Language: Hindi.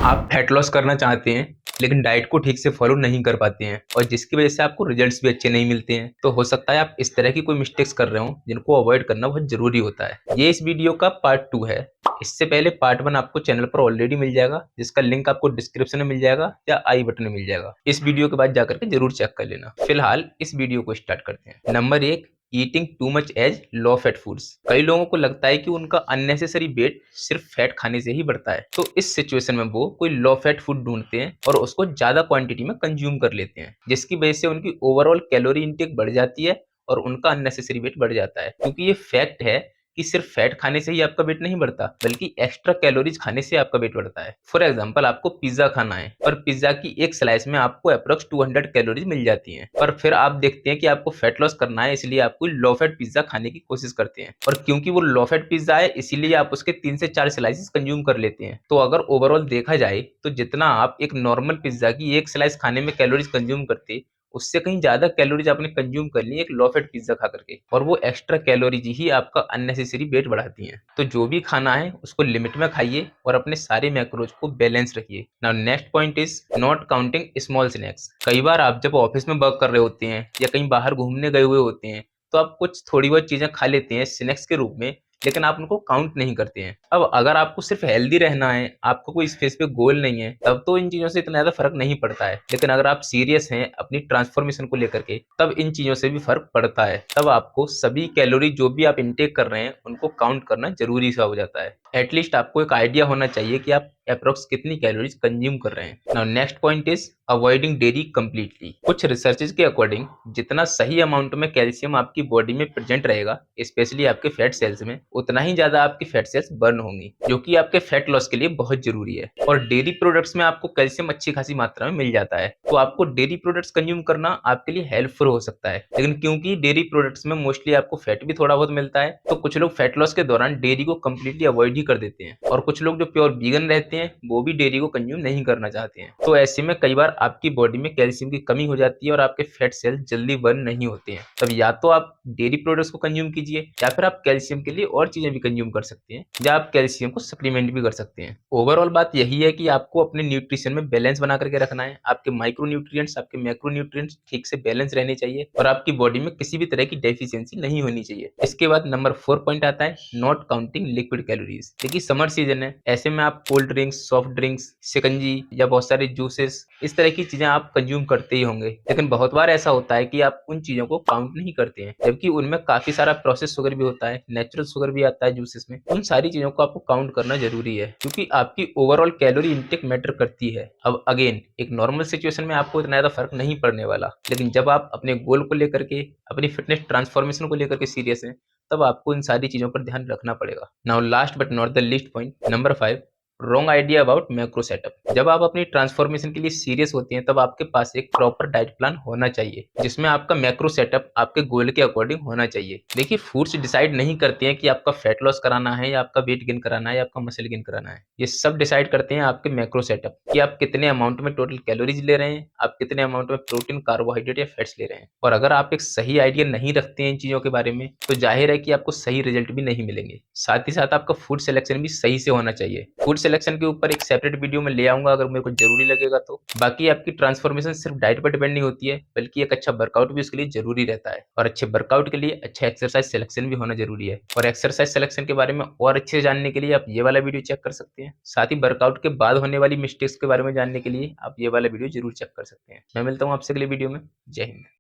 आप फैट लॉस करना चाहते हैं लेकिन डाइट को ठीक से फॉलो नहीं कर पाते हैं और जिसकी वजह से आपको रिजल्ट्स भी अच्छे नहीं मिलते हैं, तो हो सकता है आप इस तरह की कोई मिस्टेक्स कर रहे हो जिनको अवॉइड करना बहुत जरूरी होता है। ये इस वीडियो का पार्ट 2 है। इससे पहले पार्ट 1 आपको चैनल पर ऑलरेडी मिल जाएगा, जिसका लिंक आपको डिस्क्रिप्शन में मिल जाएगा या आई बटन में मिल जाएगा। इस वीडियो के बाद जाकर के जरूर चेक कर लेना। फिलहाल इस वीडियो को स्टार्ट करते हैं। Number 1, eating too much as low fat foods. कई लोगों को लगता है कि उनका अननेसेसरी वेट सिर्फ फैट खाने से ही बढ़ता है, तो इस सिचुएशन में वो कोई लो फैट फूड ढूंढते हैं और उसको ज्यादा क्वांटिटी में कंज्यूम कर लेते हैं, जिसकी वजह से उनकी ओवरऑल कैलोरी इंटेक बढ़ जाती है और उनका अननेसेसरी वेट बढ़ जाता है। क्योंकि ये फैक्ट है कि सिर्फ फैट खाने से ही आपका वेट नहीं बढ़ता, बल्कि एक्स्ट्रा कैलोरीज खाने से आपका वेट बढ़ता है। फॉर एग्जांपल, आपको पिज्जा खाना है और पिज्जा की एक स्लाइस में आपको अप्रोक्स 200 कैलोरीज मिल जाती हैं, पर फिर आप देखते हैं कि आपको फैट लॉस करना है, इसलिए आप कोई लो फैट पिज्जा खाने की कोशिश करते हैं। और क्योंकि वो लो फैट पिज्जा है, इसीलिए आप उसके 3 से 4 स्लाइसेस कंज्यूम कर लेते हैं। तो अगर ओवरऑल देखा जाए तो जितना आप एक नॉर्मल पिज्जा की एक स्लाइस खाने में कैलोरीज कंज्यूम करते, उससे कहीं ज्यादा कैलोरीज आपने कंज्यूम कर ली एक लो फैट पिज्जा खा करके, और वो एक्स्ट्रा कैलोरीज ही आपका अननेसेसरी वेट बढ़ाती हैं। तो जो भी खाना है उसको लिमिट में खाइए और अपने सारे मैक्रोज को बैलेंस रखिए। Now next point is not counting small snacks. कई बार आप जब ऑफिस में वर्क कर रहे होते हैं या कहीं बाहर घूमने गए हुए होते हैं, तो आप कुछ थोड़ी बहुत चीजें खा लेते हैं स्नैक्स के रूप में, लेकिन आप उनको काउंट नहीं करते हैं। अब अगर आपको सिर्फ हेल्दी रहना है, आपको कोई स्पेसिफिक गोल नहीं है, तब तो इन चीजों से इतना ज्यादा फर्क नहीं पड़ता है। लेकिन अगर आप सीरियस हैं अपनी ट्रांसफॉर्मेशन को लेकर के, तब इन चीजों से भी फर्क पड़ता है। तब आपको सभी कैलोरी जो भी आप इनटेक कर रहे हैं उनको काउंट करना जरूरी सा हो जाता है। एटलीस्ट आपको एक आइडिया होना चाहिए कि आप अप्रोक्स कितनी कैलोरीज कंज्यूम कर रहे हैं। Now next point is avoiding dairy completely. कुछ रिसर्चेज के अकॉर्डिंग जितना सही अमाउंट में कैल्शियम आपकी बॉडी में प्रेजेंट रहेगा, स्पेशली आपके फैट सेल्स में, उतना ही ज्यादा आपकी फैट सेल्स बर्न होंगी, जो कि आपके फैट लॉस के लिए बहुत जरूरी है। और डेयरी प्रोडक्ट्स में आपको कैल्शियम अच्छी खासी मात्रा में मिल जाता है, तो आपको डेयरी प्रोडक्ट्स कंज्यूम करना आपके लिए हेल्पफुल हो सकता है। लेकिन क्योंकि डेयरी प्रोडक्ट्स में मोस्टली आपको फैट भी थोड़ा बहुत मिलता है, तो कुछ लोग फैट लॉस के दौरान डेयरी को कंप्लीटली अवॉइड ही कर देते हैं, और कुछ लोग जो प्योर वीगन रहते हैं वो भी डेयरी को कंज्यूम नहीं करना चाहते हैं। तो ऐसे में कई बार आपकी बॉडी में कैल्शियम की कमी हो जाती है और आपके फैट सेल जल्दी बर्न नहीं होते हैं। तब या तो आप डेयरी प्रोडक्ट्स को कंज्यूम कीजिए, या फिर आप कैल्शियम के लिए और चीजें भी कंज्यूम कर सकते हैं, या आप कैल्शियम को सप्लीमेंट भी कर सकते हैं। ओवरऑल बात यही है कि आपको अपने न्यूट्रिशन में बैलेंस बना करके रखना है। आपके माइक्रो न्यूट्रिएंट्स, आपके मैक्रो न्यूट्रिएंट्स ठीक से बैलेंस रहने चाहिए और आपकी बॉडी में किसी भी तरह की डेफिशिएंसी नहीं होनी चाहिए। इसके बाद नंबर 4 पॉइंट आता है नॉट काउंटिंग लिक्विड कैलोरीज। देखिए समर सीजन है, ऐसे में आप कोल्ड ड्रिंक्स, सॉफ्ट ड्रिंक्स, शिकंजी या बहुत सारे जूसेस, इस तरह की चीजें आप कंज्यूम करते ही होंगे। लेकिन बहुत बार ऐसा होता है कि आप उन चीजों को काउंट नहीं करते हैं, जबकि उनमें काफी सारा प्रोसेस शुगर भी होता है, नेचुरल शुगर भी आता है जूसेस में। उन सारी चीजों को आपको काउंट करना जरूरी है, क्योंकि आपकी ओवरऑल कैलोरी इंटेक मैटर करती है। अब अगेन, एक नॉर्मल सिचुएशन में आपको इतना ज्यादा फर्क नहीं पड़ने वाला, लेकिन जब आप अपने गोल को लेकर के, अपनी फिटनेस ट्रांसफॉर्मेशन को लेकर के सीरियस हैं, तब आपको इन सारी चीजों पर ध्यान रखना पड़ेगा। Now last but not the least point, number 5, wrong idea about macro setup. जब आप अपनी ट्रांसफॉर्मेशन के लिए सीरियस होते हैं, तब आपके पास एक प्रॉपर डाइट प्लान होना चाहिए, जिसमें आपका मैक्रो सेटअप आपके गोल के अकॉर्डिंग होना चाहिए। देखिए, फूड्स डिसाइड नहीं करते हैं कि आपका फैट लॉस कराना है या आपका वेट गेन कराना है या आपका मसल गेन कराना है। ये सब डिसाइड करते हैं आपके मैक्रो सेटअप, कि आप कितने अमाउंट में टोटल कैलोरीज ले रहे हैं, आप कितने अमाउंट में प्रोटीन, कार्बोहाइड्रेट या फैट्स ले रहे हैं। और अगर आप एक सही आइडिया नहीं रखते हैं इन चीजों के बारे में, तो जाहिर है कि आपको सही रिजल्ट भी नहीं मिलेंगे। साथ ही साथ आपका फूड सिलेक्शन भी सही से होना चाहिए। फूड सिलेक्शन के ऊपर एक सेपरेट वीडियो में ले आऊंगा अगर मेरे को जरूरी लगेगा तो। बाकी आपकी ट्रांसफॉर्मेशन सिर्फ डाइट पर डिपेंड नहीं होती है, बल्कि एक अच्छा वर्कआउट भी उसके लिए जरूरी रहता है, और अच्छे वर्कआउट के लिए अच्छा एक्सरसाइज सिलेक्शन भी होना जरूरी है। और एक्सरसाइज सिलेक्शन के बारे में और अच्छे से जानने के लिए आप ये वाला वीडियो चेक कर सकते हैं। साथ ही वर्कआउट के बाद होने वाली मिस्टेक्स के बारे में जानने के लिए आप ये वाला वीडियो जरूर चेक कर सकते हैं। मैं मिलता हूँ आपसे अगले वीडियो में। जय हिंद।